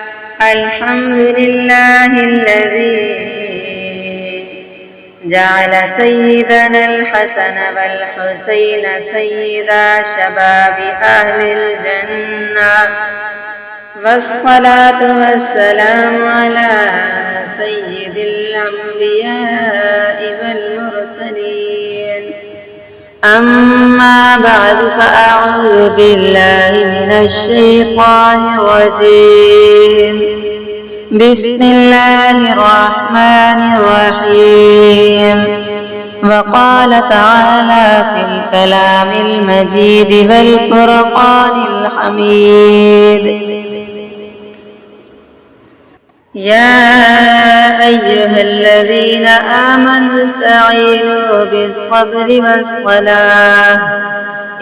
الحمد لله الذي جعل سيدنا الحسن والحسين سيدا شباب أهل الجنة، والصلاة والسلام على سيد الأنبياء والمرسلين. أما بعد، فأعوذ بالله من الشيطان الرجيم. بسم الله الرحمن الرحيم. وقال تعالى في الكلام المجيد والفرقان الحميد: يا أيها الذين آمنوا استعينوا بالصبر والصلاة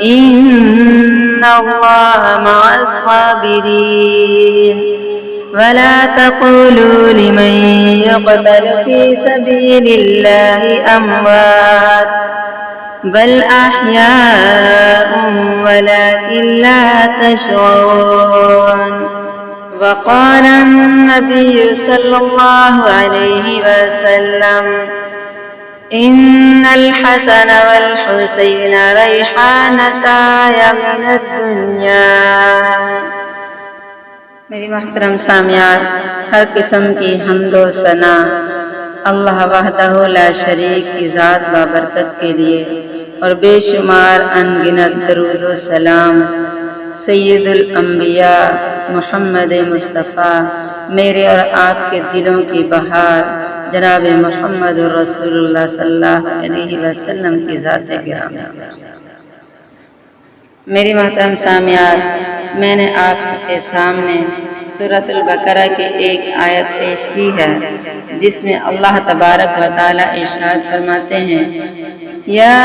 إن الله مع الصابرين. ولا تقولوا لمن يقتل في سبيل الله أموات بل أحياء ولكن لا تشعرون. وقال النبي صلى الله عليه وسلم: إن الحسن والحسين ريحانتاي من الدنيا. میری محترم سامعات، ہر قسم کی حمد و ثنا اللہ وحدہ لا شریک کی ذات بابرکت کے لیے، اور بے شمار انگنت درود و سلام سید الانبیاء محمد مصطفیٰ، میرے اور آپ کے دلوں کی بہار جناب محمد رسول اللہ صلی اللہ علیہ وسلم کی ذات گرامی. میری محترم سامعات، میں نے آپ کے سامنے سورۃ البقرہ کی ایک آیت پیش کی ہے جس میں اللہ تبارک و تعالی ارشاد فرماتے ہیں: یا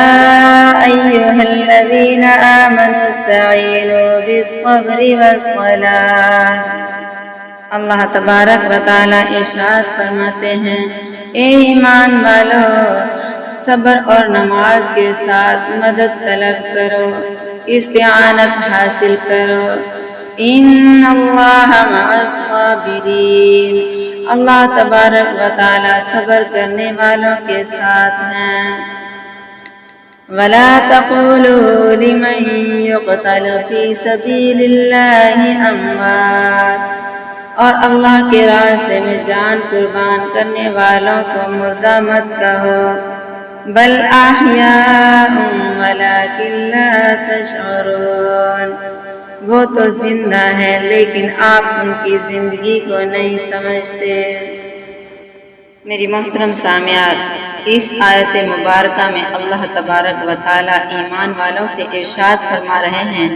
ایھا الذین آمنوا استعینوا بالصبر والصلاۃ. اللہ تبارک و تعالی ارشاد فرماتے ہیں: اے ایمان والو، صبر اور نماز کے ساتھ مدد طلب کرو، استعانت حاصل کرو. ان اللہ مع الصابرین. اللہ تبارک و تعالی صبر کرنے والوں کے ساتھ ہیں. ولا تقولوا لمن يقتل في سبيل الله اموات. اور اللہ کے راستے میں جان قربان کرنے والوں کو مردہ مت کہو، بل احیاء ولکن لا تشعرون. وہ تو زندہ ہے لیکن آپ ان کی زندگی کو نہیں سمجھتے. میری محترم سامعات، اس آیت مبارکہ میں اللہ تبارک و تعالی ایمان والوں سے ارشاد فرما رہے ہیں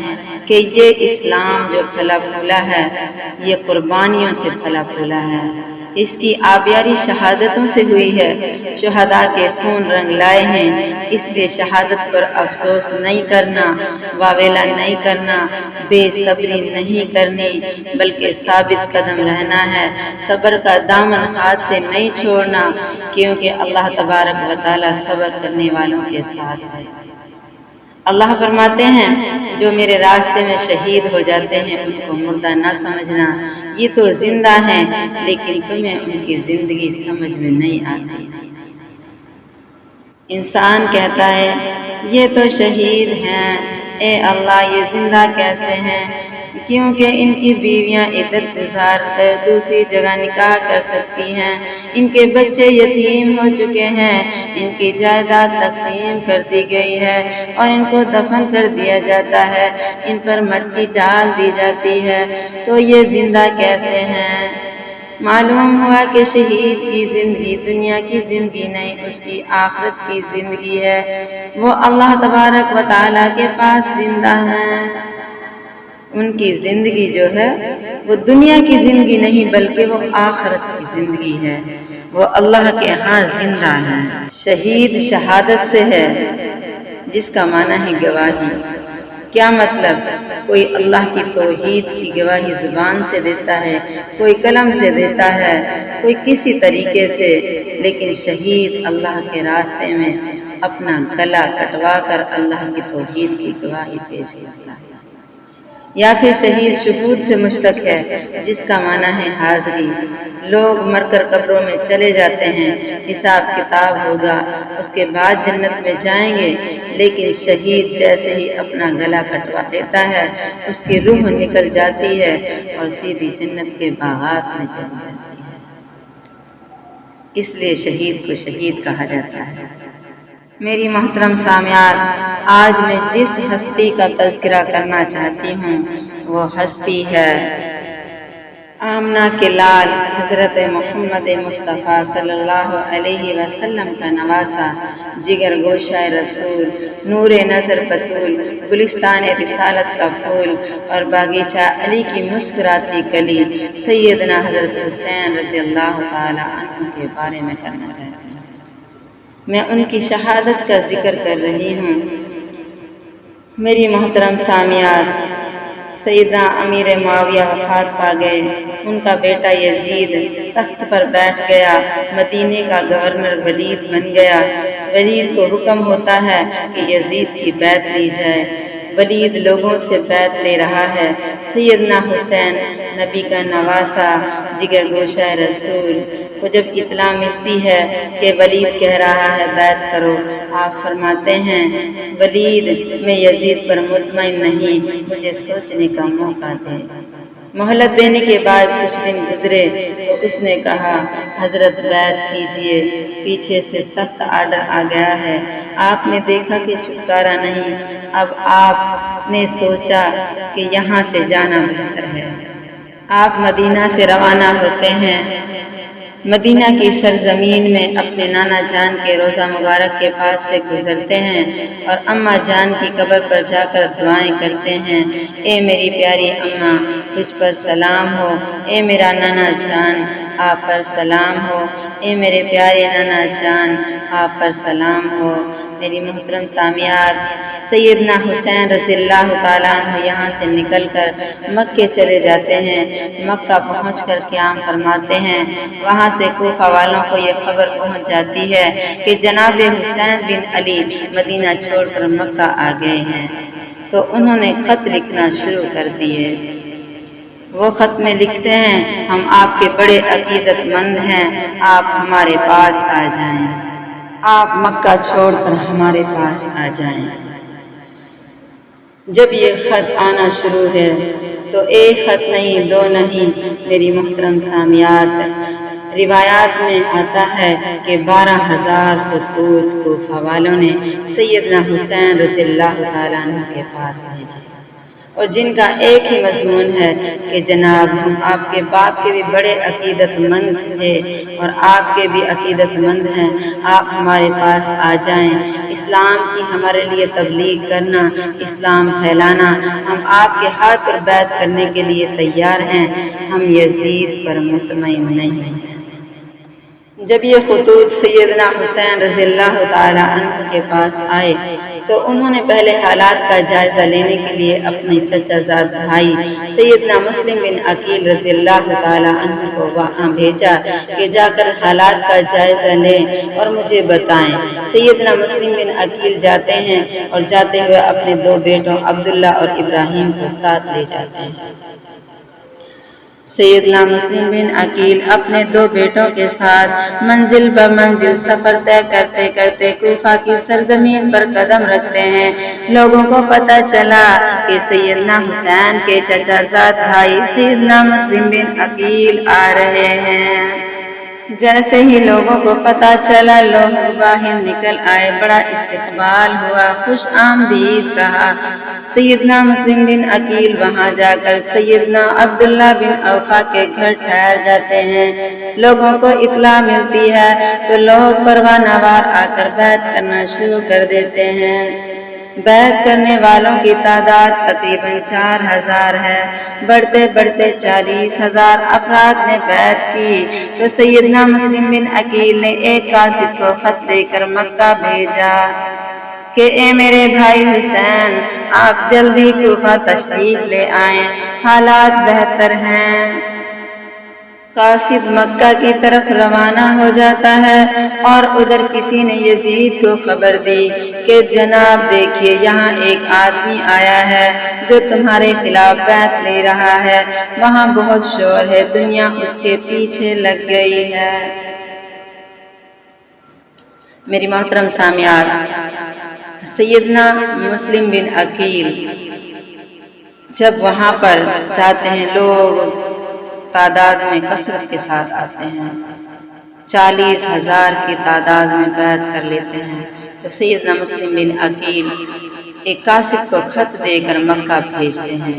کہ یہ اسلام جو پھلا پھولا ہے یہ قربانیوں سے پھلا پھولا ہے. اس کی آبیاری شہادتوں سے ہوئی ہے. شہداء کے خون رنگ لائے ہیں، اس لیے شہادت پر افسوس نہیں کرنا، واویلا نہیں کرنا، بے صبری نہیں کرنی، بلکہ ثابت قدم رہنا ہے. صبر کا دامن ہاتھ سے نہیں چھوڑنا، کیونکہ اللہ تبارک و تعالی صبر کرنے والوں کے ساتھ ہے. اللہ فرماتے ہیں: جو میرے راستے میں شہید ہو جاتے ہیں ان کو مردہ نہ سمجھنا، یہ تو زندہ ہیں لیکن تمہیں ان کی زندگی سمجھ میں نہیں آتی. انسان کہتا ہے یہ تو شہید ہیں، اے اللہ یہ زندہ کیسے ہیں؟ کیونکہ ان کی بیویاں عدت گزار کر دوسری جگہ نکاح کر سکتی ہیں، ان کے بچے یتیم ہو چکے ہیں، ان کی جائیداد تقسیم کر دی گئی ہے اور ان کو دفن کر دیا جاتا ہے، ان پر مٹی ڈال دی جاتی ہے، تو یہ زندہ کیسے ہیں؟ معلوم ہوا کہ شہید کی زندگی دنیا کی زندگی نہیں، اس کی آخرت کی زندگی ہے. وہ اللہ تبارک و تعالیٰ کے پاس زندہ ہیں. ان کی زندگی جو ہے وہ دنیا کی زندگی نہیں بلکہ وہ آخرت کی زندگی ہے. وہ اللہ کے ہاں زندہ ہیں. شہید شہادت سے ہے جس کا معنی ہے گواہی. کیا مطلب؟ کوئی اللہ کی توحید کی گواہی زبان سے دیتا ہے، کوئی قلم سے دیتا ہے، کوئی کسی طریقے سے، لیکن شہید اللہ کے راستے میں اپنا گلا کٹوا کر اللہ کی توحید کی گواہی پیش کرتا ہے. یا پھر شہید شہود سے مشتق ہے جس کا معنی ہے حاضری۔ لوگ مر کر قبروں میں چلے جاتے ہیں، حساب کتاب ہوگا، اس کے بعد جنت میں جائیں گے، لیکن شہید جیسے ہی اپنا گلا کٹوا لیتا ہے اس کی روح نکل جاتی ہے اور سیدھی جنت کے باغات میں چلی جاتی ہے۔ اس لیے شہید کو شہید کہا جاتا ہے۔ میری محترم سامعات، آج میں جس ہستی کا تذکرہ کرنا چاہتی ہوں وہ ہستی ہے آمنہ کے لال حضرت محمد مصطفیٰ صلی اللہ علیہ وسلم کا نواسہ، جگر گوشہ رسول، نور نظر بطول، گلستان رسالت کا پھول اور باغیچہ علی کی مسکراتی کلی، سیدنا حضرت حسین رضی اللہ تعالی عنہ کے بارے میں کرنا چاہتی ہوں۔ میں ان کی شہادت کا ذکر کر رہی ہوں۔ میری محترم سامعات، سیدنا امیر معاویہ وفات پا گئے، ان کا بیٹا یزید تخت پر بیٹھ گیا، مدینے کا گورنر ولید بن گیا۔ ولید کو حکم ہوتا ہے کہ یزید کی بیعت لی جائے۔ ولید لوگوں سے بیعت لے رہا ہے۔ سیدنا حسین نبی کا نواسہ، جگر گوشہ رسول کو جب اطلاع ملتی ہے کہ ولید کہہ رہا ہے بیعت کرو، آپ فرماتے ہیں ولید میں یزید پر مطمئن نہیں، مجھے سوچنے کا موقع دے۔ مہلت دینے کے بعد کچھ دن گزرے تو اس نے کہا حضرت بیعت کیجئے، پیچھے سے سخت آرڈر آ گیا ہے۔ آپ نے دیکھا کہ چھٹکارا نہیں، اب آپ نے سوچا کہ یہاں سے جانا بہتر ہے۔ آپ مدینہ سے روانہ ہوتے ہیں۔ مدینہ کی سرزمین میں اپنے نانا جان کے روضہ مبارک کے پاس سے گزرتے ہیں اور اماں جان کی قبر پر جا کر دعائیں کرتے ہیں۔ اے میری پیاری اماں، تجھ پر سلام ہو۔ اے میرا نانا جان، آپ پر سلام ہو۔ اے میرے پیارے نانا جان، آپ پر سلام ہو۔ میری محترم سامعات، سیدنا حسین رضی اللہ تعالیٰ عنہ یہاں سے نکل کر مکے چلے جاتے ہیں۔ مکہ پہنچ کر قیام فرماتے ہیں۔ وہاں سے کوفہ والوں کو یہ خبر پہنچ جاتی ہے کہ جناب حسین بن علی مدینہ چھوڑ کر مکہ آ گئے ہیں، تو انہوں نے خط لکھنا شروع کر دیے۔ وہ خط میں لکھتے ہیں ہم آپ کے بڑے عقیدت مند ہیں، آپ ہمارے پاس آ جائیں، آپ مکہ چھوڑ کر ہمارے پاس آ جائیں۔ جب یہ خط آنا شروع ہے تو ایک خط نہیں، دو نہیں، میری محترم سامعات، روایات میں آتا ہے کہ 12,000 خطوط کوفہ والوں نے سیدنا حسین رضی اللہ تعالیٰ عنہ کے پاس بھیجے، اور جن کا ایک ہی مضمون ہے کہ جناب ہم آپ کے باپ کے بھی بڑے عقیدت مند تھے اور آپ کے بھی عقیدت مند ہیں، آپ ہمارے پاس آ جائیں، اسلام کی ہمارے لیے تبلیغ کرنا، اسلام پھیلانا، ہم آپ کے ہاتھ پر بیعت کرنے کے لیے تیار ہیں، ہم یزید پر مطمئن نہیں ہیں۔ جب یہ خطوط سیدنا حسین رضی اللہ تعالیٰ عنہ کے پاس آئے تو انہوں نے پہلے حالات کا جائزہ لینے کے لیے اپنے چچا زاد بھائی سیدنا مسلم بن عقیل رضی اللہ تعالیٰ عنہ کو وہاں بھیجا کہ جا کر حالات کا جائزہ لیں اور مجھے بتائیں۔ سیدنا مسلم بن عقیل جاتے ہیں اور جاتے ہوئے اپنے 2 بیٹوں عبداللہ اور ابراہیم کو ساتھ لے جاتے ہیں۔ سیدنا مسلم بن عقیل اپنے 2 بیٹوں کے ساتھ منزل بمنزل سفر طے کرتے کرتے کوفہ کی سرزمین پر قدم رکھتے ہیں۔ لوگوں کو پتہ چلا کہ سیدنا حسین کے چچا زاد بھائی سیدنا مسلم بن عقیل آ رہے ہیں۔ جیسے ہی لوگوں کو پتہ چلا، لوگ باہر نکل آئے، بڑا استقبال ہوا، خوش آمدید کہا۔ سیدنا مسلم بن عقیل وہاں جا کر سیدنا عبداللہ بن اوفا کے گھر ٹھہر جاتے ہیں۔ لوگوں کو اطلاع ملتی ہے تو لوگ پروانہ وار آ کر بیعت کرنا شروع کر دیتے ہیں۔ بیعت کرنے والوں کی تعداد تقریباً 4,000 ہے۔ بڑھتے بڑھتے 40,000 افراد نے بیعت کی تو سیدنا مسلم بن عقیل نے ایک قاصد کو خط دے کر مکہ بھیجا کہ اے میرے بھائی حسین، آپ جلدی کوفہ تشریف لے آئیں، حالات بہتر ہیں۔ قاصد مکہ کی طرف روانہ ہو جاتا ہے اور ادھر کسی نے یزید کو خبر دی کہ جناب دیکھیے یہاں ایک آدمی آیا ہے جو تمہارے خلاف بیعت لے رہا ہے، وہاں بہت شور ہے، دنیا اس کے پیچھے لگ گئی ہے۔ میری محترم سامعات، سیدنا مسلم بن عقیل جب وہاں پر جاتے ہیں، لوگ تعداد میں کثرت کے ساتھ آتے ہیں، 40,000 کی تعداد میں بیعت کر لیتے ہیں، تو سیدنا مسلم بن عقیل ایک کاتب کو خط دے کر مکہ بھیجتے ہیں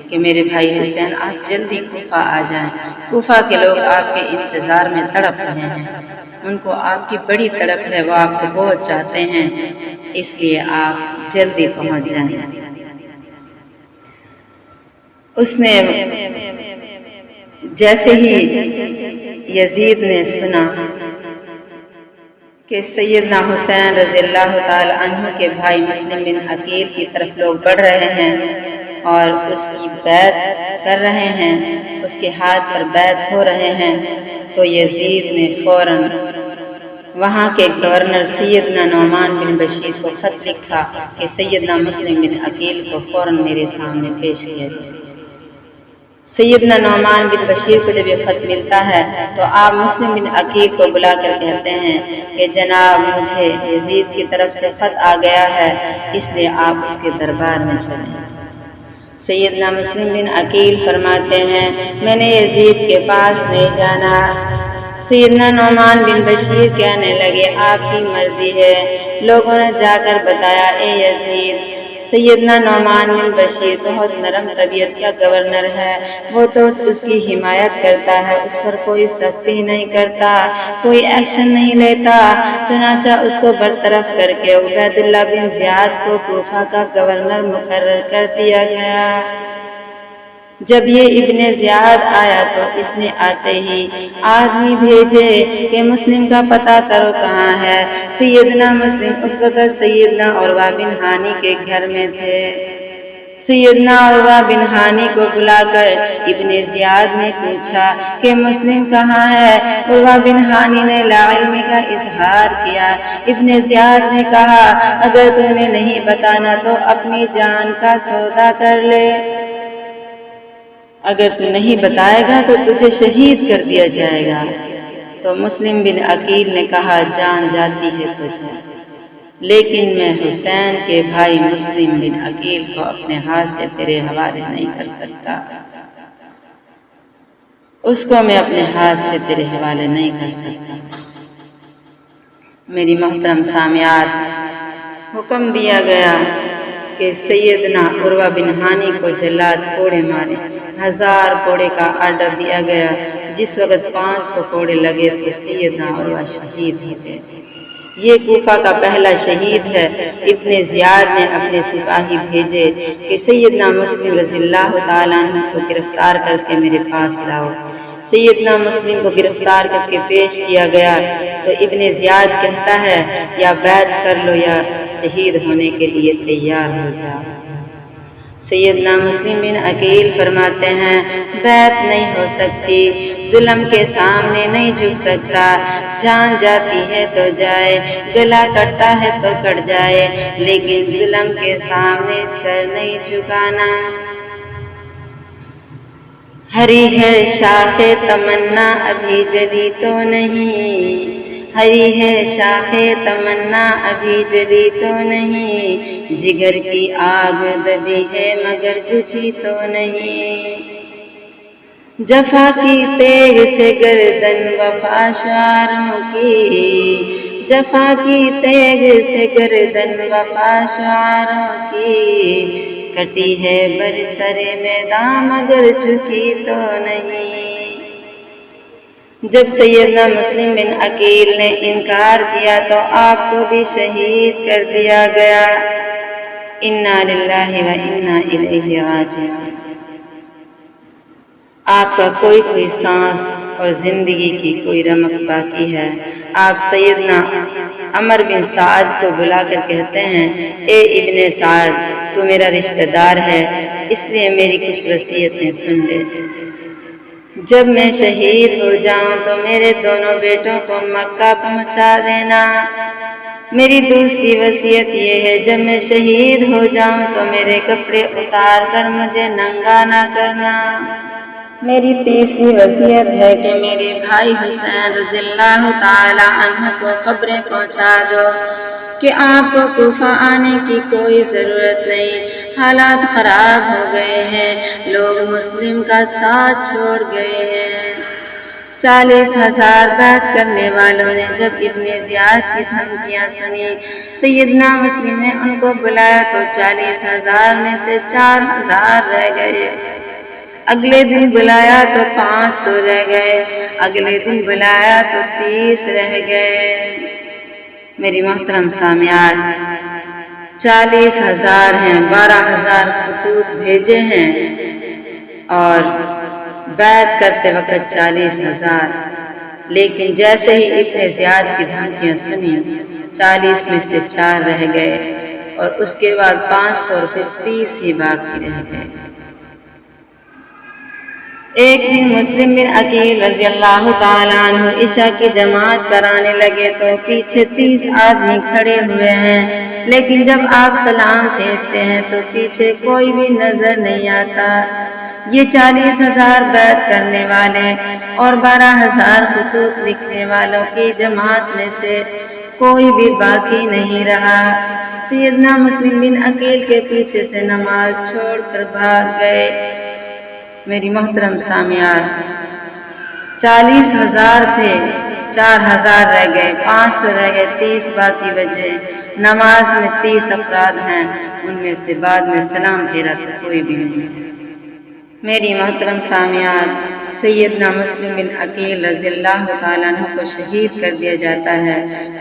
کہ میرے بھائی حسین آپ جلدی کوفہ آ جائیں، کوفہ کے لوگ آپ کے انتظار میں تڑپ رہے ہیں، ان کو آپ کی بڑی تڑپ ہے، وہ آپ کو بہت چاہتے ہیں، اس لیے آپ جلدی پہنچ جائیں۔ اس نے جیسے ہی یزید نے سنا کہ سیدنا حسین رضی اللہ تعالی عنہ کے بھائی مسلم بن عقیل کی طرف لوگ بڑھ رہے ہیں اور اس کی بیعت کر رہے ہیں، اس کے ہاتھ پر بیعت ہو رہے ہیں، تو یزید نے فوراً وہاں کے گورنر سیدنا نعمان بن بشیر کو خط لکھا کہ سیدنا مسلم بن عقیل کو فوراً میرے سامنے پیش کیا جائے۔ سیدنا نعمان بن بشیر کو جب یہ خط ملتا ہے تو آپ مسلم بن عقیل کو بلا کر کہتے ہیں کہ جناب مجھے یزید کی طرف سے خط آ گیا ہے، اس لیے آپ اس کے دربار میں چلیں۔ سیدنا مسلم بن عقیل فرماتے ہیں میں نے یزید کے پاس نہیں جانا۔ سیدنا نعمان بن بشیر کہنے لگے آپ کی مرضی ہے۔ لوگوں نے جا کر بتایا اے یزید، سیدنا نعمان بن بشیر بہت نرم طبیعت کا گورنر ہے، وہ تو اس کی حمایت کرتا ہے، اس پر کوئی سختی نہیں کرتا، کوئی ایکشن نہیں لیتا، چنانچہ اس کو برطرف کر کے عبید اللہ بن زیاد کو کوفہ کا گورنر مقرر کر دیا گیا۔ جب یہ ابن زیاد آیا تو اس نے آتے ہی آدمی بھیجے کہ مسلم کا پتہ کرو کہاں ہے۔ سیدنا مسلم اس وقت سیدنا عروہ بن ہانی کے گھر میں تھے۔ سیدنا عروہ بن ہانی کو بلا کر ابن زیاد نے پوچھا کہ مسلم کہاں ہے؟ عروہ بن ہانی نے لا علمی کا اظہار کیا۔ ابن زیاد نے کہا اگر تو نے نہیں بتانا تو اپنی جان کا سودا کر لے، اگر تو نہیں بتائے گا تو تجھے شہید کر دیا جائے گا۔ تو مسلم بن عقیل نے کہا جان جاتی ہے تو جائے، لیکن میں حسین کے بھائی مسلم بن عقیل کو اپنے ہاتھ سے تیرے حوالے نہیں کر سکتا، اس کو میں اپنے ہاتھ سے تیرے حوالے نہیں کر سکتا۔ میری محترم سامعات، حکم دیا گیا کہ سیدنا عروہ بن ہانی کو جلاد کوڑے مارے، 1000 کوڑے کا آرڈر دیا گیا۔ جس وقت 500 کوڑے لگے تو سیدنا عروہ شہید ہو گئے۔ یہ کوفہ کا پہلا شہید ہے۔ ابن زیاد نے اپنے سپاہی بھیجے کہ سیدنا مسلم رضی اللہ تعالیٰ عنہ کو گرفتار کر کے میرے پاس لاؤ۔ سیدنا مسلم کو گرفتار کر کے پیش کیا گیا تو ابن زیاد کہتا ہے یا بیعت کر لو یا شہید ہونے کے لیے تیار ہو جاؤ۔ سیدنا مسلم بن عقیل فرماتے ہیں بیعت نہیں ہو سکتی، ظلم کے سامنے نہیں جھک سکتا، جان جاتی ہے تو جائے، گلا کٹتا ہے تو کٹ جائے، لیکن ظلم کے سامنے سر نہیں جھکانا۔ ہری ہے شاخ تمنا ابھی جلی تو نہیں، ہری ہے شاخ تمنا ابھی جلی تو نہیں، جگر کی آگ دبی ہے مگر بجھی تو نہیں، جفا کی تیغ سے گردن وفا شعاروں کی، جفا کی تیغ سے گردن وفا شعاروں کی، کٹی ہے برسر میدان مگر جھکی تو نہیں۔ جب سیدنا مسلم بن عقیل نے انکار کیا تو آپ کو بھی شہید کر دیا گیا۔ انا للہ و انا الیہ راجعون۔ آپ کا کوئی سانس اور زندگی کی کوئی رمق باقی ہے۔ آپ سیدنا عمر بن سعد کو بلا کر کہتے ہیں اے ابن سعد، تو میرا رشتہ دار ہے، اس لیے میری کچھ وصیتیں سن لے۔ جب میں شہید ہو جاؤں تو میرے دونوں بیٹوں کو مکہ پہنچا دینا۔ میری دوسری وصیت یہ ہے، جب میں شہید ہو جاؤں تو میرے کپڑے اتار کر مجھے ننگا نہ کرنا۔ میری تیسری وصیت ہے کہ میرے بھائی حسین رضی اللہ تعالی عنہ کو خبریں پہنچا دو کہ آپ کو کوفہ آنے کی کوئی ضرورت نہیں، حالات خراب ہو گئے ہیں، لوگ مسلم کا ساتھ چھوڑ گئے ہیں۔ 40,000 بیعت کرنے والوں نے جب ابن زیاد کی دھمکیاں سنی، سیدنا مسلم نے ان کو بلایا تو 40,000 میں سے 4,000 رہ گئے۔ اگلے دن بلایا تو 500 رہ گئے، اگلے دن بلایا تو 30 رہ گئے۔ میری محترم سامعات، 40,000 ہیں، 12,000 خطوط بھیجے ہیں اور بیعت کرتے وقت 40,000، لیکن جیسے ہی ابن زیاد کی دھمکیاں سنی، 40 میں سے 4 رہ گئے اور اس کے بعد 500 اور پھر 30 ہی باقی رہ گئے۔ ایک دن مسلم بن عقیل رضی اللہ تعالیٰ عنہ عشاء کی جماعت کرانے لگے تو پیچھے 30 آدمی کھڑے ہوئے ہیں، لیکن جب آپ سلام پھیرتے ہیں تو پیچھے کوئی بھی نظر نہیں آتا۔ یہ 40,000 بیعت کرنے والے اور 12,000 خطوط لکھنے والوں کی جماعت میں سے کوئی بھی باقی نہیں رہا۔ سیدنا مسلم بن عقیل کے پیچھے سے نماز چھوڑ کر بھاگ گئے۔ میری محترم سامعات، 40,000 تھے، 4,000 رہ گئے، 500 رہ گئے، 30 باقی بچے۔ نماز میں 30 افراد ہیں، ان میں سے بعد میں سلام پھیرا تو کوئی بھی نہیں۔ میری محترم سامعات، سیدنا مسلم بن عقیل رضی اللہ تعالیٰ عنہ کو شہید کر دیا جاتا ہے۔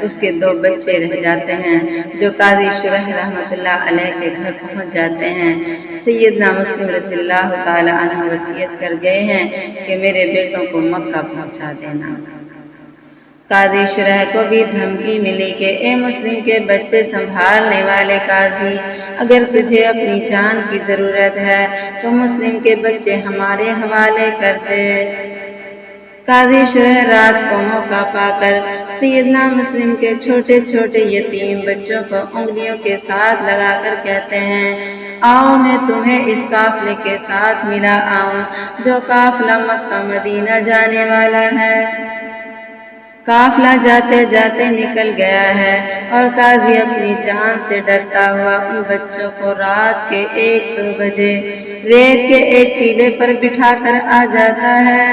اس کے 2 بچے رہ جاتے ہیں جو قاضی شرح رحمۃ اللہ علیہ کے گھر پہنچ جاتے ہیں۔ سیدنا مسلم رضی اللہ تعالیٰ عنہ وصیت کر گئے ہیں کہ میرے بیٹوں کو مکہ پہنچا دینا۔ قاضی شرح کو بھی دھمکی ملی کہ اے مسلم کے بچے سنبھالنے والے قاضی، اگر تجھے اپنی جان کی ضرورت ہے تو مسلم کے بچے ہمارے حوالے کر دے۔ قاضی شرح رات کو موقع پا کر سیدنا مسلم کے چھوٹے چھوٹے یتیم بچوں کو انگلیوں کے ساتھ لگا کر کہتے ہیں، آؤ میں تمہیں اس قافلے کے ساتھ ملا آؤں جو قافلہ مکہ مدینہ جانے والا ہے۔ قافلہ جاتے جاتے نکل گیا ہے اور قاضی اپنی جان سے ڈرتا ہوا ان بچوں کو رات کے 1-2 بجے ریت کے ایک ٹیلے پر بٹھا کر آ جاتا ہے۔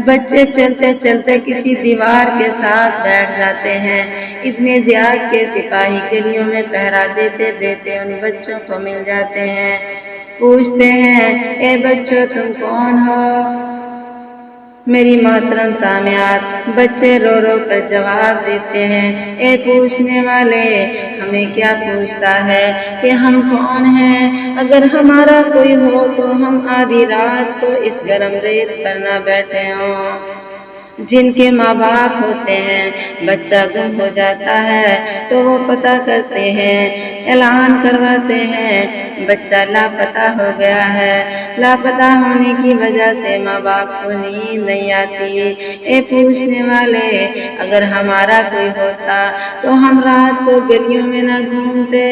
بچے چلتے چلتے کسی دیوار کے ساتھ بیٹھ جاتے ہیں۔ ابن زیاد کے سپاہی گلیوں میں پہرا دیتے دیتے ان بچوں کو مل جاتے ہیں، پوچھتے ہیں، اے بچوں تم کون ہو؟ میری محترم سامعات، بچے رو رو کر جواب دیتے ہیں، اے پوچھنے والے، ہمیں کیا پوچھتا ہے کہ ہم کون ہیں؟ اگر ہمارا کوئی ہو تو ہم آدھی رات کو اس گرم ریت پر نہ بیٹھے ہوں۔ جن کے ماں باپ ہوتے ہیں، بچہ گم ہو جاتا ہے تو وہ پتہ کرتے ہیں، اعلان کرواتے ہیں بچہ لاپتہ ہو گیا ہے۔ لاپتہ ہونے کی وجہ سے ماں باپ کو نیند نہیں آتی۔ اے پوچھنے والے، اگر ہمارا کوئی ہوتا تو ہم رات کو گلیوں میں نہ گھومتے۔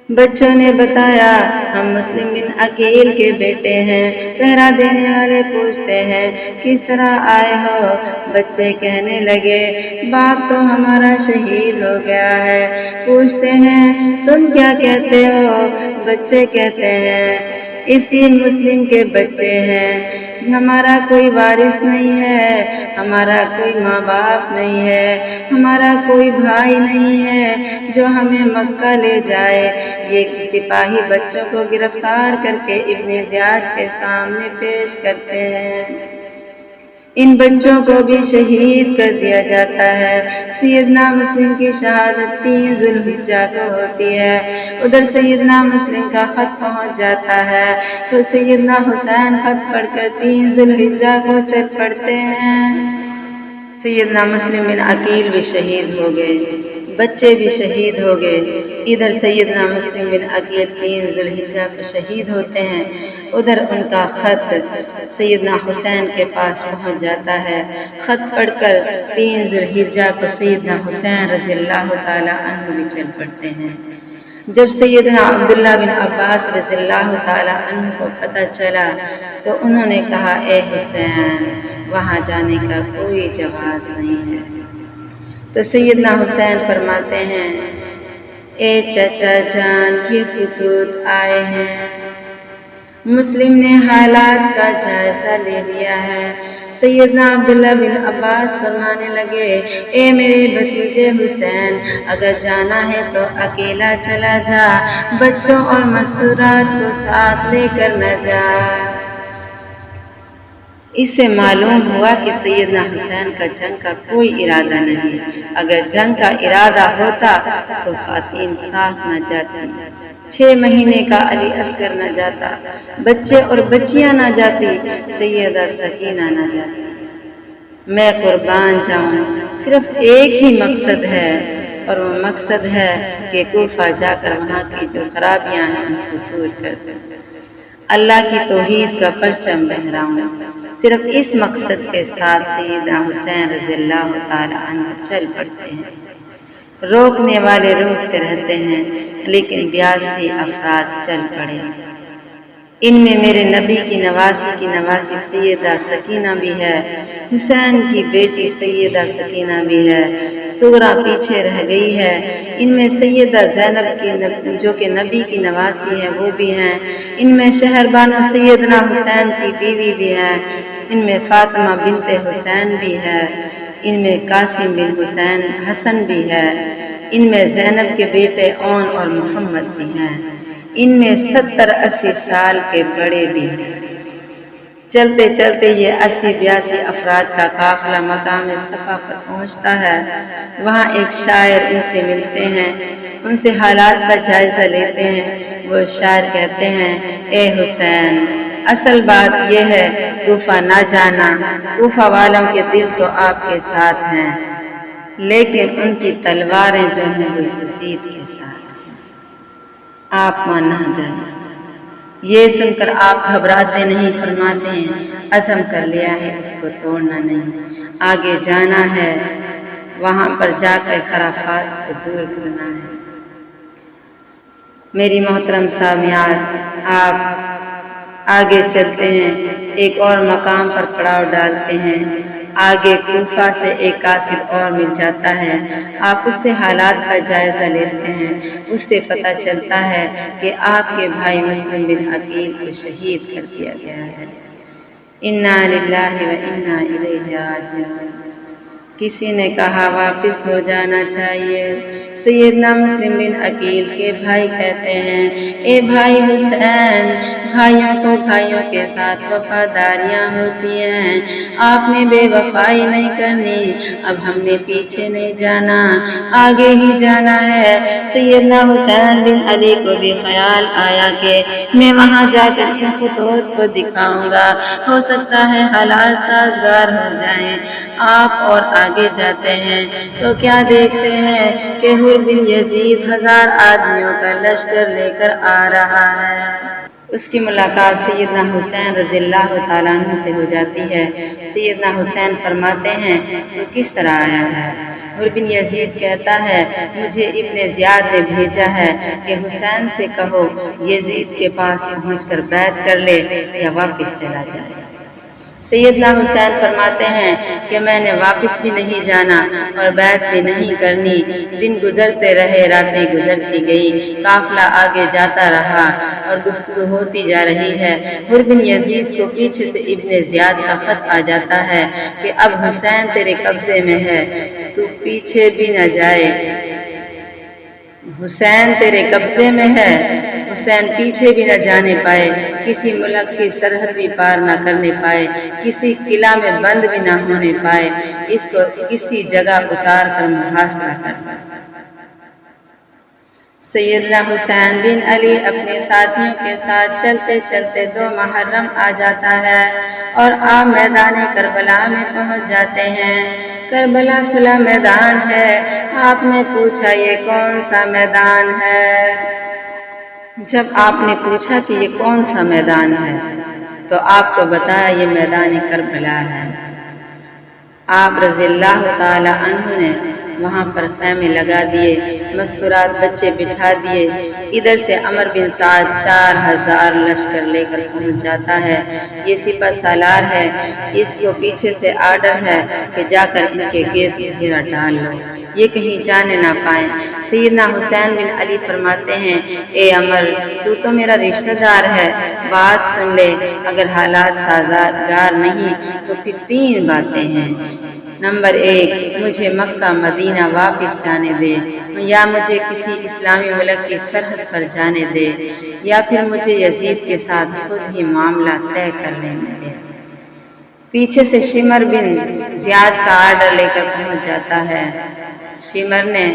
بچوں نے بتایا، ہم مسلم بن عقیل کے بیٹے ہیں۔ پہرا دینے والے پوچھتے ہیں، کس طرح آئے ہو؟ بچے کہنے لگے، باپ تو ہمارا شہید ہو گیا ہے۔ پوچھتے ہیں، تم کیا کہتے ہو؟ بچے کہتے ہیں، اسی مسلم کے بچے ہیں، ہمارا کوئی وارث نہیں ہے، ہمارا کوئی ماں باپ نہیں ہے، ہمارا کوئی بھائی نہیں ہے جو ہمیں مکہ لے جائے۔ یہ سپاہی بچوں کو گرفتار کر کے ابن زیاد کے سامنے پیش کرتے ہیں۔ ان بچوں کو بھی شہید کر دیا جاتا ہے۔ سیدنا مسلم کی شہادت 3 ذو الحجہ کو ہوتی ہے۔ ادھر سیدنا مسلم کا خط پہنچ جاتا ہے تو سیدنا حسین خط پڑھ کر 3 ذو الحجہ کو چل پڑتے ہیں۔ سیدنا مسلم بن عقیل بھی شہید ہو گئے۔ بچے بھی شہید ہو گئے۔ ادھر سیدنا مسلم بن عقیل 3 ذوالحجہ کو شہید ہوتے ہیں، ادھر ان کا خط سیدنا حسین کے پاس پہنچ جاتا ہے۔ خط پڑھ کر 3 ذوالحجہ کو سیدنا حسین رضی اللہ تعالی عنہ بھی چل پڑتے ہیں۔ جب سیدنا عبداللہ بن عباس رضی اللہ تعالی عنہ کو پتہ چلا تو انہوں نے کہا، اے حسین، وہاں جانے کا کوئی جواز نہیں ہے۔ تو سیدنا حسین فرماتے ہیں، اے چچا جان، یہ خطوط آئے ہیں، مسلم نے حالات کا جائزہ لے لیا ہے۔ سیدنا عبداللہ بن عباس فرمانے لگے، اے میرے بھتیجے حسین، اگر جانا ہے تو اکیلا چلا جا، بچوں اور مستورات کو ساتھ لے کر نہ جا۔ اس سے معلوم ہوا کہ سیدنا حسین کا جنگ کا کوئی ارادہ نہیں۔ اگر جنگ کا ارادہ ہوتا تو خواتین ساتھ نہ جاتی، 6 مہینے کا علی اصغر نہ جاتا، بچے اور بچیاں نہ جاتی، سیدہ سکینہ نہ جاتی۔ میں قربان جاؤں، صرف ایک ہی مقصد ہے، اور وہ مقصد ہے کہ کوفہ جا کر وہاں کی جو خرابیاں ہیں ان کو دور کر دوں، اللہ کی توحید کا پرچم لہراؤں۔ صرف اس مقصد کے ساتھ سیدنا حسین رضی اللہ تعالی عنہ چل پڑتے ہیں۔ روکنے والے روکتے رہتے ہیں، لیکن 82 افراد چل پڑے۔ ان میں میرے نبی کی نواسی سیدہ سکینہ بھی ہے، حسین کی بیٹی سیدہ سکینہ بھی ہے، صغرا پیچھے رہ گئی ہے۔ ان میں سیدہ زینب کی جو کہ نبی کی نواسی ہے وہ بھی ہیں۔ ان میں شہر بانو سیدنا حسین کی بیوی بھی ہے۔ ان میں فاطمہ بنت حسین بھی ہے۔ ان میں قاسم بن حسن بھی ہے۔ ان میں زینب کے بیٹے اون اور محمد بھی ہیں۔ ان میں 70-80 سال کے بڑے بھی ہیں۔ چلتے چلتے یہ 80-82 افراد کا قافلہ مقام صفا پر پہنچتا ہے۔ وہاں ایک شاعر ان سے ملتے ہیں، ان سے حالات کا جائزہ لیتے ہیں۔ وہ شاعر کہتے ہیں، اے حسین، اصل بات یہ ہے کوفہ نہ جانا، کوفہ والوں کے دل تو آپ کے ساتھ ہیں، لیکن ان کی تلواریں جو ہیں وہ یزید کے ساتھ ہیں، آپ وہاں نہ جائیں۔ یہ سن کر آپ گھبراتے نہیں، فرماتے ہیں، عزم کر لیا ہے، اس کو توڑنا نہیں، آگے جانا ہے، وہاں پر جا کر خرافات کو دور کرنا ہے۔ میری محترم سامعات، آپ آگے چلتے ہیں، ایک اور مقام پر پڑاؤ ڈالتے ہیں۔ آگے کوفہ سے ایک قاصد اور مل جاتا ہے، آپ اس سے حالات کا جائزہ لیتے ہیں۔ اس سے پتہ چلتا ہے کہ آپ کے بھائی مسلم بن عقیل کو شہید کر دیا گیا ہے۔ انا للہ و انا الیہ راجعون۔ کسی نے کہا واپس ہو جانا چاہیے۔ سیدنا مسلم بن عقیل کے بھائی کہتے ہیں، اے بھائی حسین، بھائیوں کو بھائیوں کے ساتھ وفاداریاں ہوتی ہیں، آپ نے بے وفائی نہیں کرنی، اب ہم نے پیچھے نہیں جانا، آگے ہی جانا ہے۔ سیدنا حسین بن علی کو بھی خیال آیا کہ میں وہاں جا کر ان خطوط کو دکھاؤں گا، ہو سکتا ہے حالات سازگار ہو جائیں۔ آپ اور آگے جاتے ہیں تو کیا دیکھتے ہیں کہ حر بن یزید 1000 آدمیوں کا لشکر لے کر آ رہا ہے۔ اس کی ملاقات سیدنا حسین رضی اللہ تعالیٰ عنہ سے ہو جاتی ہے۔ سیدنا حسین فرماتے ہیں، تو کس طرح آیا ہے؟ حر بن یزید کہتا ہے، مجھے ابن زیاد نے بھیجا ہے کہ حسین سے کہو یزید کے پاس پہنچ کر بیعت کر لے یا واپس چلا جائے۔ سیدنا حسین فرماتے ہیں کہ میں نے واپس بھی نہیں جانا اور بیعت بھی نہیں کرنی۔ دن گزرتے رہے، راتیں گزرتی گئی، قافلہ آگے جاتا رہا اور گفتگو ہوتی جا رہی ہے۔ حر بن یزید کو پیچھے سے ابن زیاد کا خط آ جاتا ہے کہ اب حسین تیرے قبضے میں ہے، تو پیچھے بھی نہ جائے، حسین تیرے قبضے میں ہے، حسین پیچھے بھی نہ جانے پائے، کسی ملک کی سرحد بھی پار نہ کرنے پائے، کسی قلعہ میں بند بھی نہ ہونے پائے، اس کو کسی جگہ اتار کر محاصرہ کر۔ سیدنا حسین بن علی اپنے ساتھیوں کے ساتھ چلتے چلتے 2 محرم آ جاتا ہے اور آپ میدان کربلا میں پہنچ جاتے ہیں۔ کربلا کھلا میدان ہے، آپ نے پوچھا یہ کون سا میدان ہے؟ جب آپ نے پوچھا کہ یہ کون سا میدان ہے تو آپ کو بتایا یہ میدان کربلا ہے۔ آپ رضی اللہ تعالی عنہ نے وہاں پر خیمے لگا دیے، مستورات بچے بٹھا دیے۔ ادھر سے عمر بن سعد 4000 لشکر لے کر پہنچ جاتا ہے۔ یہ سپہ سالار ہے، اس کو پیچھے سے آرڈر ہے کہ جا کر ان کے گرد گھیرا ڈال لو، یہ کہیں جانے نہ پائیں۔ سیدنا حسین بن علی فرماتے ہیں، اے عمر، تو میرا رشتہ دار ہے، بات سن لے، اگر حالات سازگار نہیں تو پھر 3 باتیں ہیں۔ نمبر 1، مجھے مکہ مدینہ واپس جانے دے، یا مجھے کسی اسلامی ملک کی سرحد پر جانے دے، یا پھر مجھے یزید کے ساتھ خود ہی معاملہ طے کر لینے دے۔ پیچھے سے شمر بن زیاد کا آرڈر لے کر پہنچ جاتا ہے۔ شمر نے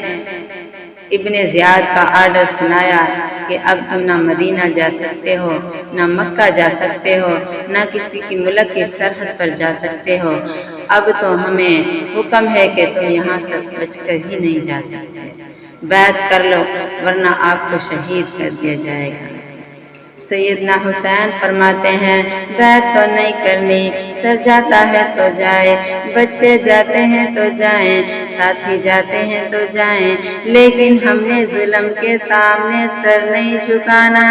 ابن زیاد کا آرڈر سنایا کہ اب تم نہ مدینہ جا سکتے ہو، نہ مکہ جا سکتے ہو، نہ کسی کی ملک کی سرحد پر جا سکتے ہو، اب تو ہمیں حکم ہے کہ تم یہاں سے بچ کر ہی نہیں جا سکتے، بیعت کر لو ورنہ آپ کو شہید کر دیا جائے گا۔ سیدنا حسین فرماتے ہیں، بیعت تو نہیں کرنی، سر جاتا ہے تو جائے، بچے جاتے ہیں تو جائیں، ساتھی جاتے ہیں تو جائیں، لیکن ہم نے ظلم کے سامنے سر نہیں جھکانا۔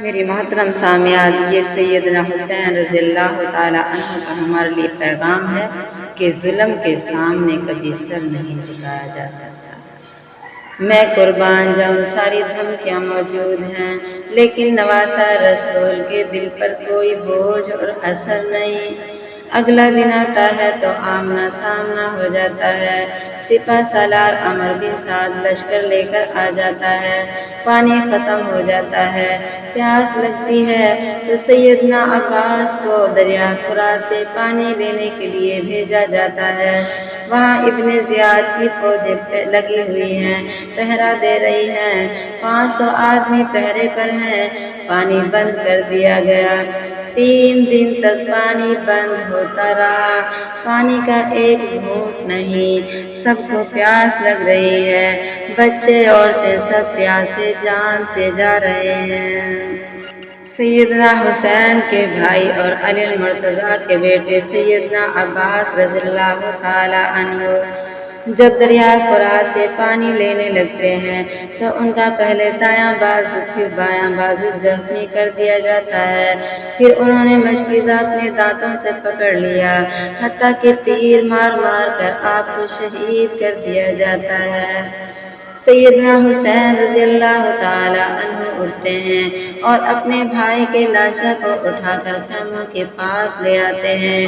میری محترم سامعات، یہ سیدنا حسین رضی اللہ تعالی عنہ کا ہمارے لیے پیغام ہے کہ ظلم کے سامنے کبھی سر نہیں جھکایا جا سکتا۔ میں قربان جاؤں، ساری دھمکیاں موجود ہیں، لیکن نواسہ رسول کے دل پر کوئی بوجھ اور اثر نہیں۔ اگلا دن آتا ہے تو آمنا سامنا ہو جاتا ہے۔ سپہ سالار عمر بن سعد لشکر لے کر آ جاتا ہے، پانی ختم ہو جاتا ہے، پیاس لگتی ہے تو سیدنا عباس کو دریا فرات سے پانی لینے کے لیے بھیجا جاتا ہے۔ وہاں ابن زیاد کی فوجیں لگی ہوئی ہیں، پہرا دے رہی ہیں، 500 آدمی پہرے پر ہیں۔ پانی بند کر دیا گیا، 3 دن تک پانی بند ہوتا رہا، پانی کا ایک گھونٹ نہیں، سب کو پیاس لگ رہی ہے، بچے عورتیں سب پیاسے جان سے جا رہے ہیں۔ سیدنا حسین کے بھائی اور علی المرتضیٰ کے بیٹے سیدنا عباس رضی اللہ تعالی عنہ جب دریائے فرات سے پانی لینے لگتے ہیں تو ان کا پہلے دایاں بازو پھر بایاں بازو زخمی کر دیا جاتا ہے، پھر انہوں نے مشکیزہ اپنے دانتوں سے پکڑ لیا، حتیٰ کہ تیر مار مار کر آپ کو شہید کر دیا جاتا ہے۔ سیدنا حسین رضی اللہ تعالی عنہ اٹھتے ہیں اور اپنے بھائی کے لاشوں کو اٹھا کر خیموں کے پاس لے آتے ہیں۔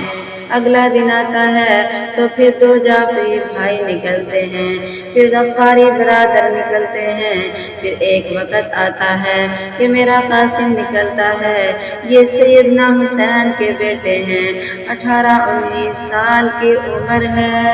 اگلا دن آتا ہے تو پھر 2 جعفری بھائی نکلتے ہیں، پھر غفاری برادر نکلتے ہیں، پھر ایک وقت آتا ہے کہ میرا قاسم نکلتا ہے۔ یہ سیدنا حسین کے بیٹے ہیں، 18-19 سال کی عمر ہے۔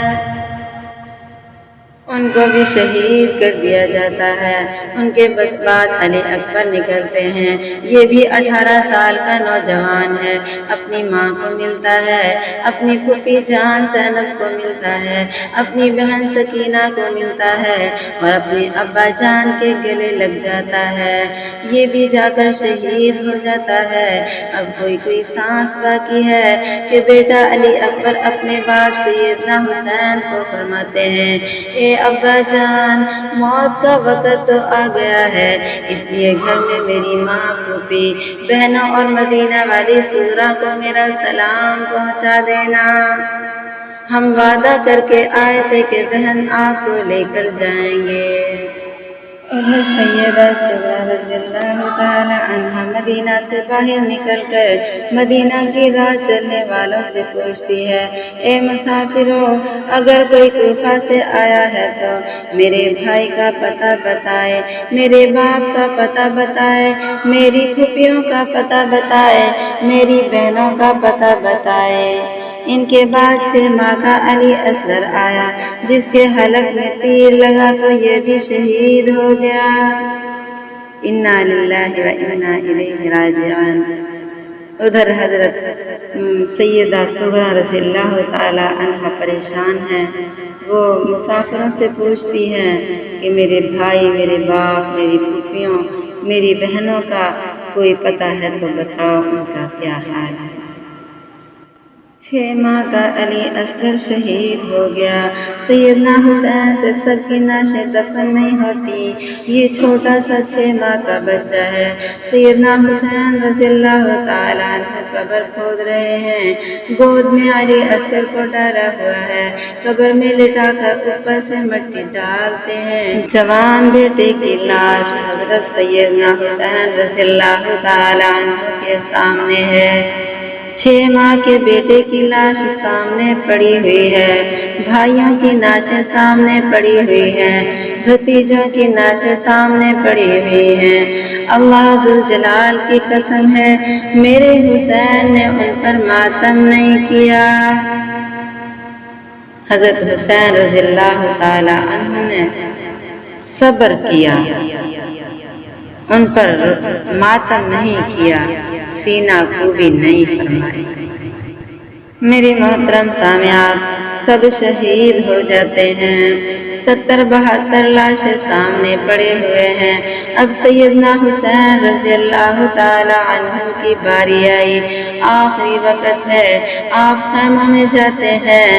ان کو بھی شہید کر دیا جاتا ہے۔ ان کے بعد علی اکبر نکلتے ہیں، یہ بھی 18 سال کا نوجوان ہے، اپنی ماں کو ملتا ہے، اپنی پھوپھی جان زینب کو ملتا ہے، اپنی بہن سکینہ کو ملتا ہے اور اپنے ابا جان کے گلے لگ جاتا ہے، یہ بھی جا کر شہید ہو جاتا ہے۔ اب کوئی سانس باقی ہے کہ بیٹا علی اکبر اپنے باپ سیدنا حسین کو فرماتے ہیں، اے ابا جان، موت کا وقت تو آ گیا ہے، اس لیے گھر میں میری ماں، پھوپھی، بہنوں اور مدینہ والی سغرا کو میرا سلام پہنچا دینا۔ ہم وعدہ کر کے آئے تھے کہ بہن آپ کو لے کر جائیں گے۔ ادھر سیدہ سغرا رضی اللہ تعالی عنہا مدینہ سے باہر نکل کر مدینہ کی راہ چلنے والوں سے پوچھتی ہے، اے مسافروں، اگر کوئی کوفہ سے آیا ہے تو میرے بھائی کا پتہ بتائے، میرے باپ کا پتہ بتائے، میری پھوپھیوں کا پتہ بتائے، میری بہنوں کا پتہ بتائے۔ ان کے بعد 6 ماہ کا علی اصغر آیا، جس کے حلق میں تیر لگا تو یہ بھی شہید ہو گیا۔ انا للہ و انا الیہ راجعون۔ ادھر حضرت سیدہ سغرا رضی اللہ تعالی عنہ پریشان ہیں۔ وہ مسافروں سے پوچھتی ہیں کہ میرے بھائی، میرے باپ، میری پھوپھیوں، میری بہنوں کا کوئی پتہ ہے تو بتاؤ، ان کا کیا حال ہے۔ 6 ماہ کا علی اصغر شہید ہو گیا۔ سیدنا حسین سے سب کی نعشیں دفن نہیں ہوتی، یہ چھوٹا سا 6 ماہ کا بچہ ہے۔ سیدنا حسین رضی اللہ تعالیٰ عنہ قبر کھود رہے ہیں، گود میں علی اصغر کو ڈالا ہوا ہے، قبر میں لٹا کر اوپر سے مٹی ڈالتے ہیں۔ جوان بیٹے کی لاش حضرت سیدنا حسین رضی اللہ تعالیٰ عنہ کے سامنے ہے۔ 6 ماہ کے بیٹے کی لاش سامنے پڑی ہوئی ہے، بھائیوں کی نعشیں سامنے پڑی ہوئی ہیں، بھتیجوں کی نعشیں سامنے پڑی ہوئی ہیں۔ اللہ ذوالجلال کی قسم ہے، میرے حسین نے ان پر ماتم نہیں کیا۔ حضرت حسین رضی اللہ تعالی عنہ نے صبر کیا، ان پر ماتم نہیں کیا، سینہ کوبی نہیں فرمائی۔ میرے محترم سامعات، سب شہید ہو جاتے ہیں، 70-72 لاشیں سامنے پڑے ہوئے ہیں۔ اب سیدنا حسین رضی اللہ تعالی عنہ کی باری آئی، آخری وقت ہے، آپ خیموں میں جاتے ہیں،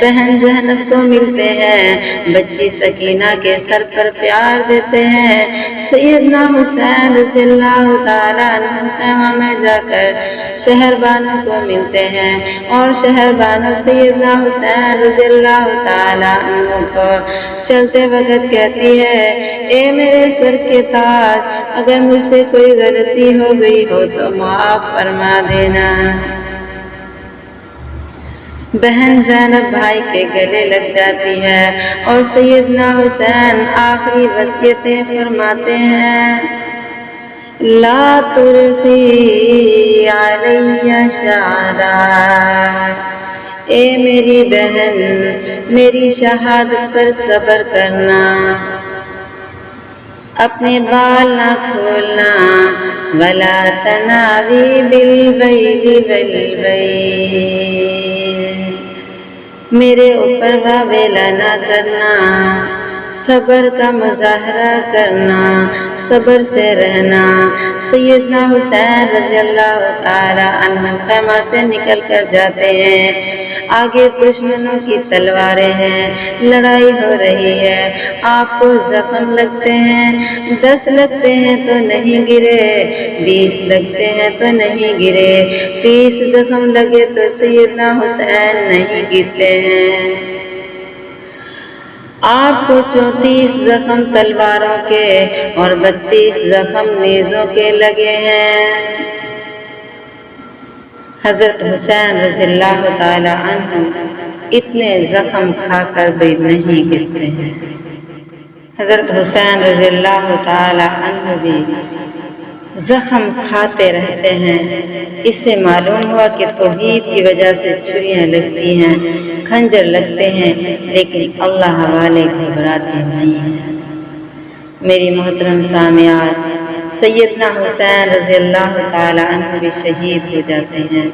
بہن زینب کو ملتے ہیں، بچی سکینہ کے سر پر پیار دیتے ہیں۔ سیدنا حسین رضی اللہ تعالی عنہ خیموں میں جا کر شہر بانو کو ملتے ہیں، اور شہر بانو سیدنا حسین رضی اللہ تعالی عنہ کو چلتے وقت کہتی ہے، اے میرے سر کے تاج، اگر مجھ سے کوئی غلطی ہو گئی ہو تو معاف فرما دینا۔ بہن زینب بھائی کے گلے لگ جاتی ہے، اور سیدنا حسین آخری وصیتیں فرماتے ہیں، لا ترخی علی شعرا، اے میری بہن، میری شہادت پر صبر کرنا، اپنے بال نہ کھولنا، ولا تناوی بالویل والویل، میرے اوپر واویلا نہ کرنا، صبر کا مظاہرہ کرنا، صبر سے رہنا۔ سیدنا حسین رضی اللہ تعالی عنہ خیمہ سے نکل کر جاتے ہیں، آگے دشمنوں کی تلواریں ہیں، لڑائی ہو رہی ہے، آپ کو زخم لگتے ہیں، 10 لگتے ہیں تو نہیں گرے، 20 لگتے ہیں تو نہیں گرے، 30 زخم لگے تو سیدنا حسین نہیں گرتے ہیں۔ آپ کو 34 زخم تلواروں کے اور 32 زخم نیزوں کے لگے ہیں۔ حضرت حسین رضی اللہ تعالی عنہ اتنے زخم کھا کر بھی نہیں گرتے ہیں۔ حضرت حسین رضی اللہ تعالی عنہ بھی زخم کھاتے رہتے ہیں۔ اس سے معلوم ہوا کہ توحید کی وجہ سے چھریاں لگتی ہیں، خنجر لگتے ہیں، لیکن اللہ والے گھبراتے نہیں ہیں۔ میری محترم سامعات، سیدنا حسین رضی اللہ تعالی عنہ بھی شہید ہو جاتے ہیں۔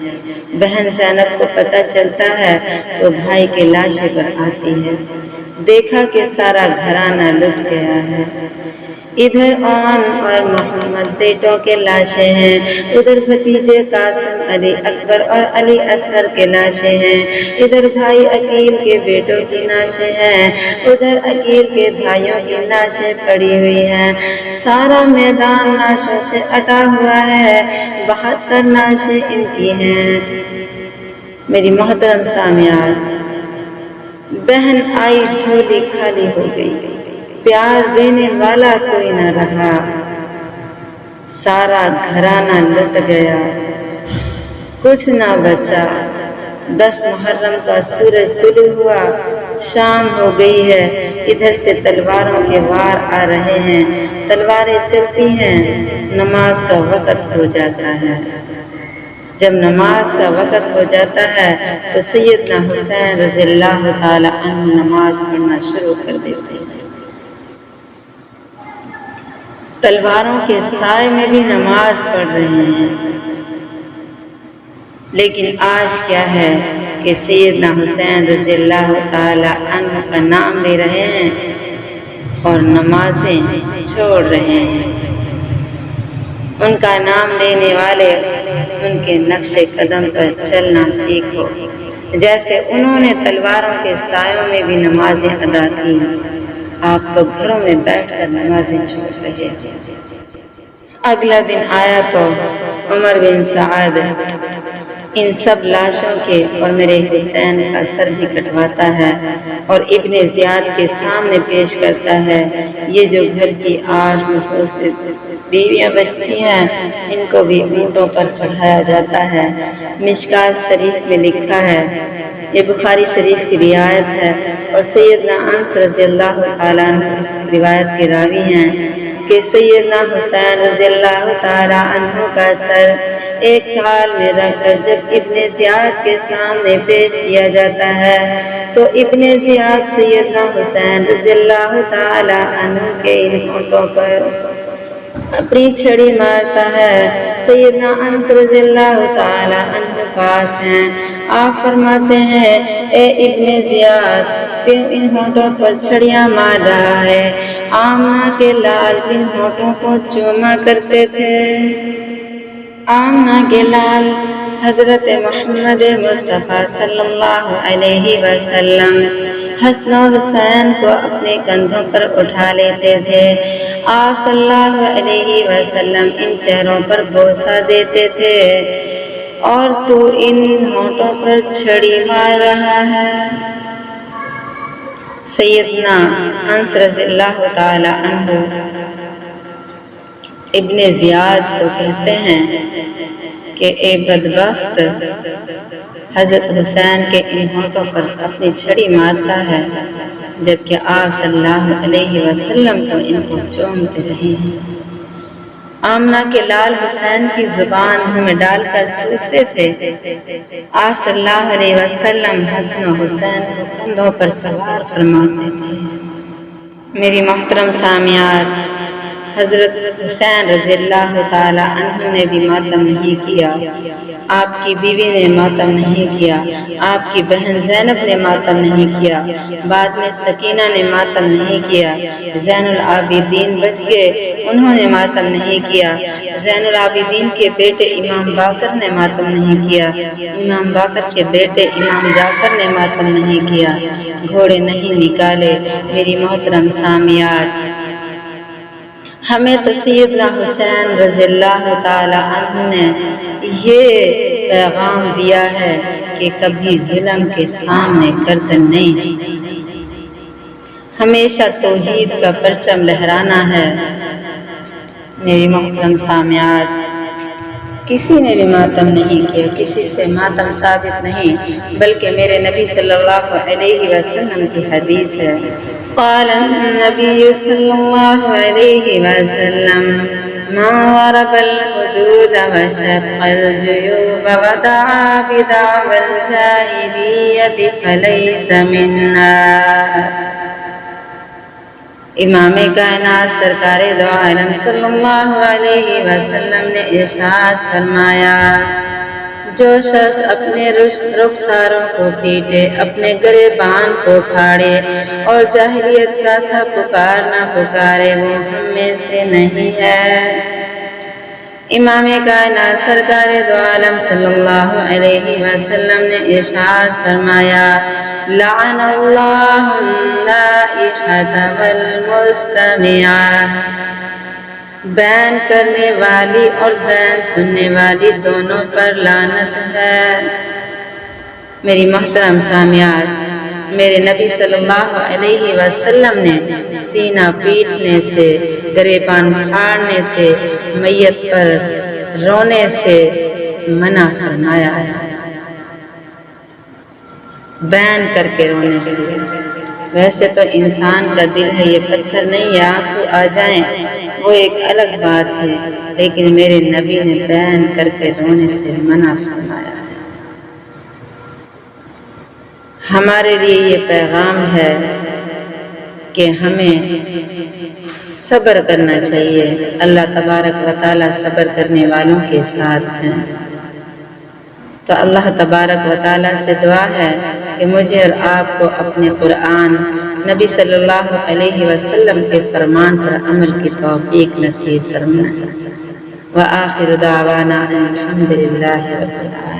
بہن زینب کو پتہ چلتا ہے تو بھائی کے لاشیں پر آتی ہے، دیکھا کہ سارا گھرانہ لٹ گیا ہے۔ ادھر اون اور محمد بیٹوں کے لاشیں ہیں، ادھر بھتیجے قاسم، علی اکبر اور علی اصغر کے لاشیں ہیں، ادھر بھائی عقیل کے بیٹوں کی لاشیں ہیں، ادھر عقیل کے بھائیوں کی لاشیں پڑی ہوئی ہیں۔ سارا میدان لاشوں سے اٹا ہوا ہے، 72 لاشیں ان کی ہیں۔ میری محترم سامعات، بہن آئی جھولی خالی ہو گئی، پیار دینے والا کوئی نہ رہا، سارا گھرانہ لٹ گیا، کچھ نہ بچا۔ 10 محرم کا سورج طلوع ہوا، شام ہو گئی ہے، ادھر سے تلواروں کے وار آ رہے ہیں، تلواریں چلتی ہیں، نماز کا وقت ہو جاتا ہے۔ جب نماز کا وقت ہو جاتا ہے تو سیدنا حسین رضی اللہ تعالی عنہ نماز پڑھنا شروع کر دیتے ہیں۔ تلواروں کے سائے میں بھی نماز پڑھ رہے ہیں، لیکن آج کیا ہے کہ سیدنا حسین رضی اللہ تعالی عنہ کا نام لے رہے ہیں اور نمازیں چھوڑ رہے ہیں۔ ان کا نام لینے والے ان کے نقش قدم پر چلنا سیکھو، جیسے انہوں نے تلواروں کے سایوں میں بھی نمازیں ادا کی، آپ تو گھروں میں بیٹھ کر نمازیں چھوڑ رہے۔ اگلا دن آیا تو عمر بن سعد ان سب لاشوں کے اور میرے حسین کا سر بھی کٹواتا ہے اور ابن زیاد کے سامنے پیش کرتا ہے، یہ جو گھر کی 8 اونٹوں سے بیویاں بچتی ہیں ان کو بھی اونٹوں پر چڑھایا جاتا ہے۔ مشکات شریف میں لکھا ہے، یہ بخاری شریف کی روایت ہے اور سیدنا انس رضی اللہ تعالیٰ عنہ اس روایت کے راوی ہیں کہ سیدنا حسین رضی اللہ تعالیٰ عنہ کا سر ایک تھال میں رکھ کر جب ابن زیاد کے سامنے پیش کیا جاتا ہے تو ابن زیاد سیدنا حسین رضی اللہ تعالیٰ عنہ کے ان ہونٹوں پر اپنی چھڑی مارتا ہے۔ سیدنا انس رضی اللہ تعالیٰ عنہ پاس ہیں، آپ فرماتے ہیں، اے ابن زیاد، کیوں ان ہونٹوں پر چھڑیاں مار رہا ہے؟ آمنہ کے لال جن ہونٹوں کو چوما کرتے تھے، آمنہ کے لال حضرت محمد مصطفیٰ صلی اللہ علیہ وسلم حسن و حسین کو اپنے کندھوں پر اٹھا لیتے تھے، آپ صلی اللہ علیہ وسلم ان چہروں پر بوسہ دیتے تھے اور تو ان ہونٹوں پر چھڑی مار رہا ہے۔ سیدنا انس رضی اللہ تعالی عنہ ابن زیاد کو کہتے ہیں کہ اے بدبخت، حضرت حسین کے ان ہونٹوں پر اپنی چھڑی مارتا ہے جبکہ آپ صلی اللہ علیہ وسلم تو ان کو چومتے رہے ہیں۔ آمنہ کے لال حسین کی زبان منہ میں ڈال کر چوستے تھے، آپ صلی اللہ علیہ وسلم حسن و حسین کو کندھوں پر سوار فرماتے تھے۔ میری محترم سامعات، حضرت حسین رضی اللہ تعالی عنہ نے بھی ماتم نہیں کیا، آپ کی بیوی نے ماتم نہیں کیا، آپ کی بہن زینب نے ماتم نہیں کیا، بعد میں سکینہ نے ماتم نہیں کیا، زین العابدین بچ گئے، انہوں نے ماتم نہیں کیا، زین العابدین کے بیٹے امام باقر نے ماتم نہیں کیا، امام باقر کے بیٹے امام جعفر نے ماتم نہیں کیا، گھوڑے نہیں نکالے۔ میری محترم سامعات، ہمیں تو سیدنا حسین رضی اللہ تعالی عنہ نے یہ پیغام دیا ہے کہ کبھی ظلم کے سامنے گردن نہیں جھکتی، ہمیشہ توحید کا پرچم لہرانا ہے۔ میری محترم سامعات، کسی نے بھی ماتم نہیں کیا، کسی سے ماتم ثابت نہیں، بلکہ میرے نبی صلی اللہ علیہ وسلم کی حدیث ہے، قال النبی صلی اللہ علیہ وسلم من ضرب الحدود وشق الجیوب ودعا بدعوى الجاہلیۃ فلیس منا۔ امام کائنات سرکار دو عالم صلی اللہ علیہ وسلم نے ارشاد فرمایا، جو شخص اپنے رخساروں کو پیٹے، اپنے گریبان کو پھاڑے اور جاہلیت کا سا پکار نہ پکارے، وہ ہم میں سے نہیں ہے۔ امام کائنات سرکار دو عالم صلی اللہ علیہ وسلم نے ارشاد فرمایا، لعن اللہ النائحۃ والمستمعۃ، بیان کرنے والی اور بیان سننے والی دونوں پر لعنت ہے۔ میری محترم سامعات، میرے نبی صلی اللہ علیہ وسلم نے سینہ پیٹنے سے، گریبان پھاڑنے سے، میت پر رونے سے منع فرمایا ہے، بیان کر کے رونے سے۔ ویسے تو انسان کا دل ہے، یہ پتھر نہیں، یہ آنسو آ جائیں وہ ایک الگ بات ہے، لیکن میرے نبی نے بیان کر کے رونے سے منع فرمایا ہے۔ ہمارے لیے یہ پیغام ہے کہ ہمیں صبر کرنا چاہیے، اللہ تبارک و تعالیٰ صبر کرنے والوں کے ساتھ ہیں۔ تو اللہ تبارک و تعالیٰ سے دعا ہے کہ مجھے اور آپ کو اپنے قرآن نبی صلی اللہ علیہ وسلم کے فرمان پر عمل کی توفیق نصیب فرمائے۔ وآخر دعوانا الحمدللہ رب العالمین۔